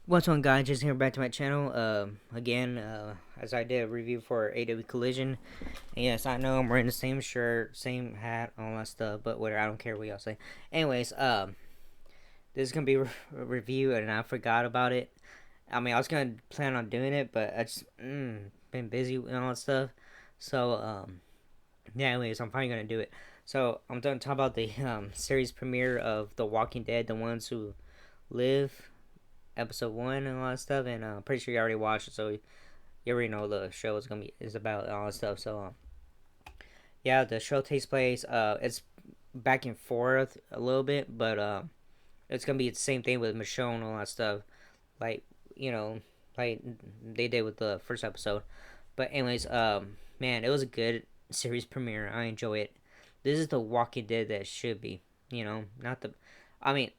What's on, guys? Just here back to my channel. Again, as I did a review for AW Collision. And yes, I know I'm wearing the same shirt, same hat, all that stuff, but whatever. I don't care what y'all say. Anyways, this is gonna be a review, and I forgot about it. I mean, I was gonna plan on doing it, but I just been busy and all that stuff. So, yeah. Anyways, I'm finally gonna do it. So I'm gonna talk about the series premiere of The Walking Dead, The Ones Who Live, episode one and all that stuff, and I'm pretty sure you already watched it, so you already know the show is about and all that stuff. So yeah, the show takes place. It's back and forth a little bit, but it's gonna be the same thing with Michonne and all that stuff, like you know, like they did with the first episode. But anyways, man, it was a good series premiere. I enjoy it. This is the Walking Dead that should be. Not the. I mean,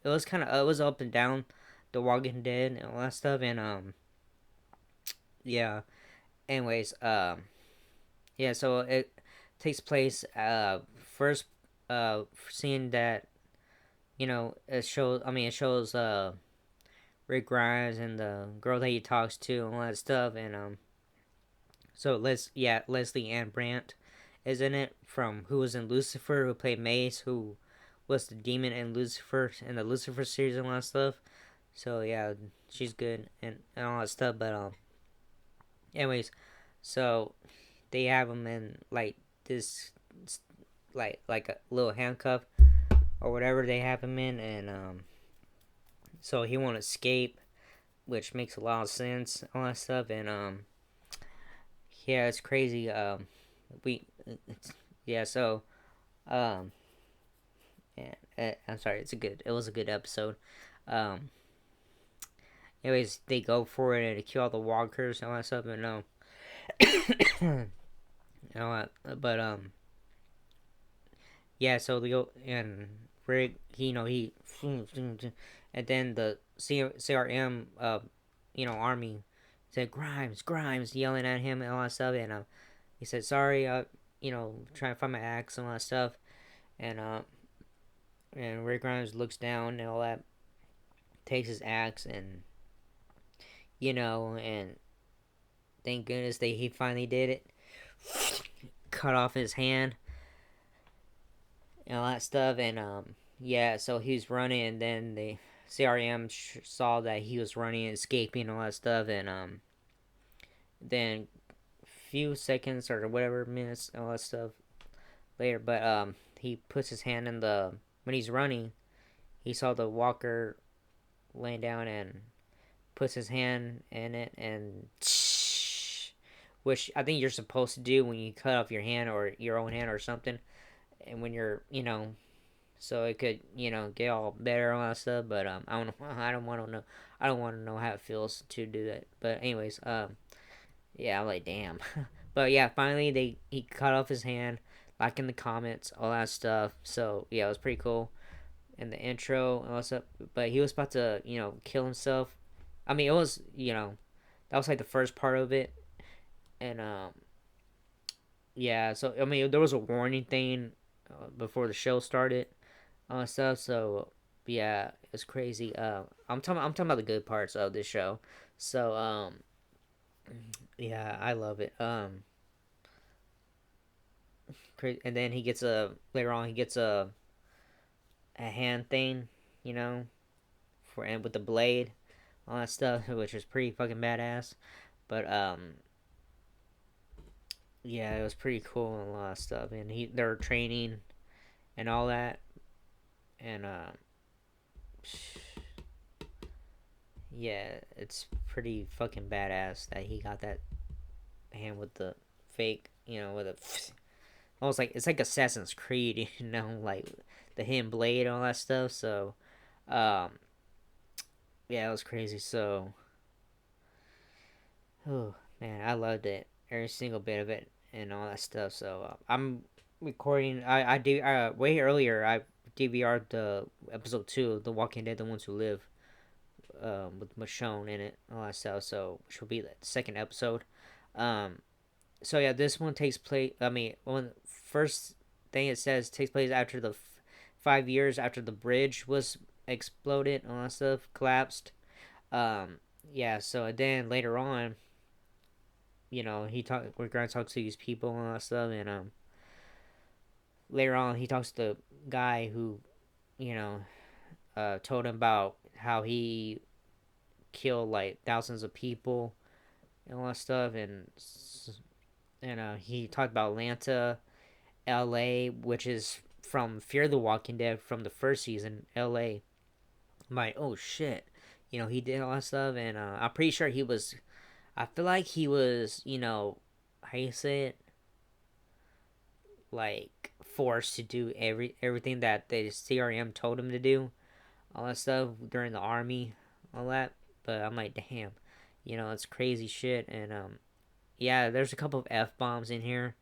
it was kind of it was up and down, the Walking Dead and all that stuff, and yeah. Anyways, yeah. So it takes place first seeing that it shows. I mean, it shows Rick Grimes and the girl that he talks to and all that stuff, and so Leslie Ann Brandt is in it, from who was in Lucifer, who played Mace, who was the demon in Lucifer in the Lucifer series and all that stuff. So yeah, she's good and all that stuff. But anyways, so they have him in like this, like a little handcuff or whatever they have him in, and so he won't escape, which makes a lot of sense, all that stuff. And yeah, it's crazy. We yeah, so um yeah, I'm sorry, it was a good episode. Um, anyways, they go for it and they kill all the walkers and all that stuff, and no, but yeah, so they go and Rick, he and then the CRM army said Grimes yelling at him and all that stuff, and he said sorry, trying to find my axe and all that stuff, and Rick Grimes looks down and all that, takes his axe, and and thank goodness he finally did it, cut off his hand and all that stuff, and yeah, so he was running, and then the CRM saw that he was running and escaping and all that stuff, and then few seconds or whatever minutes and all that stuff later, but he puts his hand in the when he's running, he saw the walker laying down and puts his hand in it, and which I think you're supposed to do when you cut off your hand or your own hand or something, and when you're so it could get all better and all that stuff. But I don't want to know. I don't want to know how it feels to do that. But anyways, yeah, I'm like damn. But yeah, finally he cut off his hand, like in the comments, all that stuff. So yeah, it was pretty cool in the intro and all that stuff. But he was about to kill himself. I mean, it was that was like the first part of it, and yeah. So I mean, there was a warning thing before the show started stuff. So yeah, it's crazy. I'm talking about the good parts of this show. So yeah, I love it. Crazy. And then he gets a later on he gets a hand thing, you know, for and with the blade, all that stuff, which is pretty fucking badass. But yeah, it was pretty cool and a lot of stuff. And they're training and all that, and yeah, it's pretty fucking badass that he got that hand with the fake, with a almost like it's like Assassin's Creed, like the hidden blade and all that stuff. So, um, yeah, it was crazy. So, oh man, I loved it, every single bit of it and all that stuff. So I'm recording. I do way earlier. I DVR'd the episode 2 of The Walking Dead: The Ones Who Live, with Michonne in it, all that stuff. So which will be the second episode. Um, so yeah, this one takes place. I mean, one first thing it says takes place after the 5 years after the bridge was exploded, all that stuff collapsed. Um, yeah. So and then later on, we're gonna talk to these people and all that stuff, and later on he talks to the guy who, you know, told him about how he killed like thousands of people and all that stuff, and he talked about Atlanta, L.A., which is from Fear the Walking Dead from the first season. L.A. I'm like, oh shit, he did all that stuff, and I'm pretty sure he was. I feel like he was, how you say it, like forced to do everything that the CRM told him to do, all that stuff during the army, all that. But I'm like, damn, it's crazy shit, and yeah, there's a couple of f bombs in here.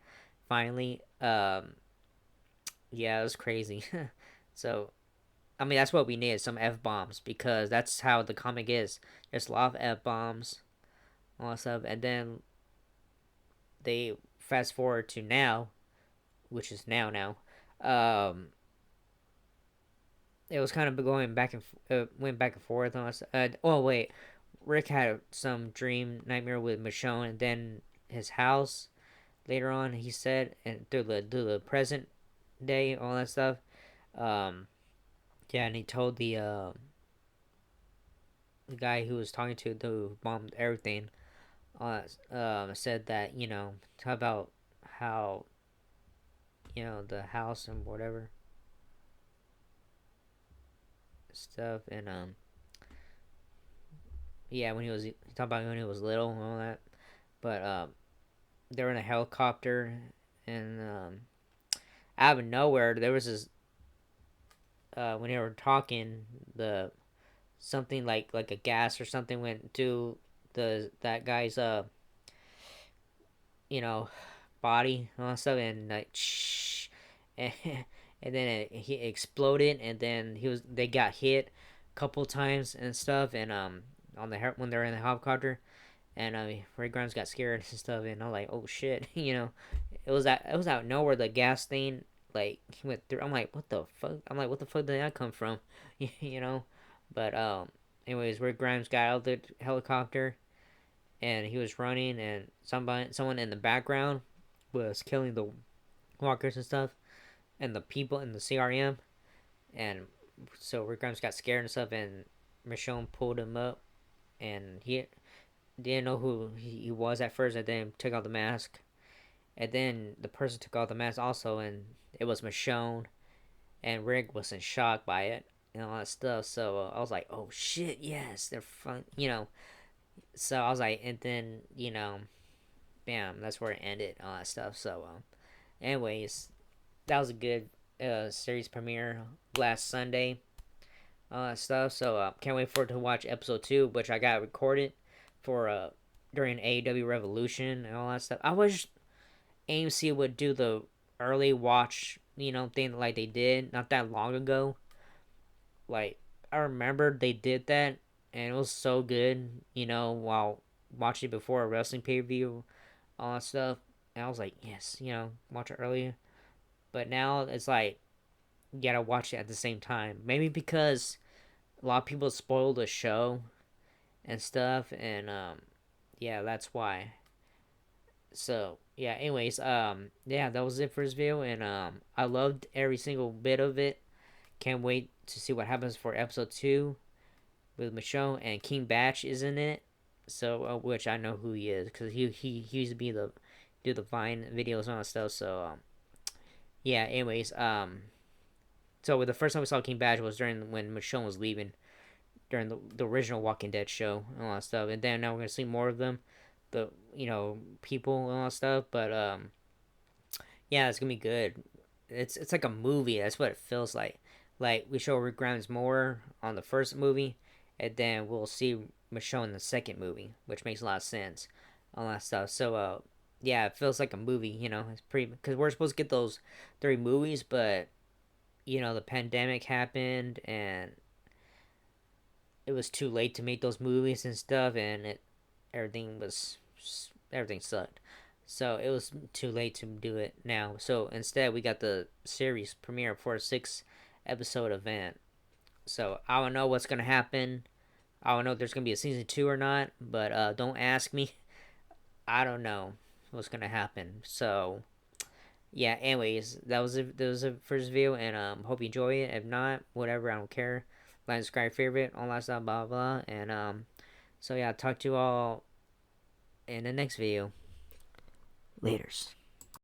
Finally, yeah, it was crazy. So, I mean, that's what we need, some f bombs, because that's how the comic is. There's a lot of f bombs, all that stuff, and then they fast forward to now, which is now. Um, it was kind of going back and went back and forth on us. Oh wait, Rick had some dream nightmare with Michonne, and then his house. Later on, he said, and through the present day, all that stuff. Um, yeah, and he told the guy who was talking to who bombed everything. Said that talk about how the house and whatever stuff, and yeah, when he talked about when he was little and all that, but they were in a helicopter, and out of nowhere there was this when they were talking, the something like a gas or something went to that guy's you know body and all that stuff, and like shh, and, and then he exploded, and then they got hit a couple times and stuff, and on the when they're in the helicopter, and Ray Grimes got scared and stuff, and I'm like, oh shit, it was out nowhere, the gas thing, like he went through. I'm like, what the fuck? I'm like, what the fuck did that come from? you know, but anyways, Ray Grimes got out of the helicopter, and he was running, and someone in the background was killing the walkers and stuff, and the people in the CRM, and so Rick Grimes got scared and stuff, and Michonne pulled him up, and he didn't know who he was at first, and then took out the mask, and then the person took out the mask also, and it was Michonne, and Rick was in shock by it and all that stuff. So I was like, oh shit, yes, they're fun. So I was like, and then bam, that's where it ended, all that stuff. So anyways, that was a good series premiere last Sunday, all that stuff. So can't wait for it to watch episode 2, which I got recorded for during AEW Revolution and all that stuff. I wish AMC would do the early watch thing like they did not that long ago. Like, I remember they did that, and it was so good, while watching before a wrestling pay-per-view, all that stuff. And I was like, yes, watch it earlier. But now it's like, you gotta watch it at the same time. Maybe because a lot of people spoil the show and stuff, and yeah, that's why. So yeah, anyways, yeah, that was it for this video, and I loved every single bit of it. Can't wait to see what happens for episode 2 with Michonne, and King Batch is in it. So which I know who he is, because he used to be do the Vine videos and all that stuff. So yeah, anyways, so the first time we saw King Badge was during when Michonne was leaving during the original Walking Dead show and all that stuff, and then now we're gonna see more of them, the people and all that stuff. But yeah, it's gonna be good. It's like a movie. That's what it feels like. Like, we show Rick Grimes more on the first movie, and then we'll see Michonne in the second movie, which makes a lot of sense. All that stuff. So yeah, it feels like a movie. It's pretty, because we're supposed to get those 3 movies, but the pandemic happened, and it was too late to make those movies and stuff, and everything was everything sucked. So it was too late to do it now. So instead, we got the series premiere for a 6-episode event, So I don't know what's gonna happen. I don't know if there's gonna be a season 2 or not. But don't ask me. I don't know what's gonna happen. So yeah. Anyways, that was the first video, and hope you enjoy it. If not, whatever, I don't care. Like, subscribe, favorite, all that stuff, blah blah. And so yeah, I'll talk to you all in the next video. Laters.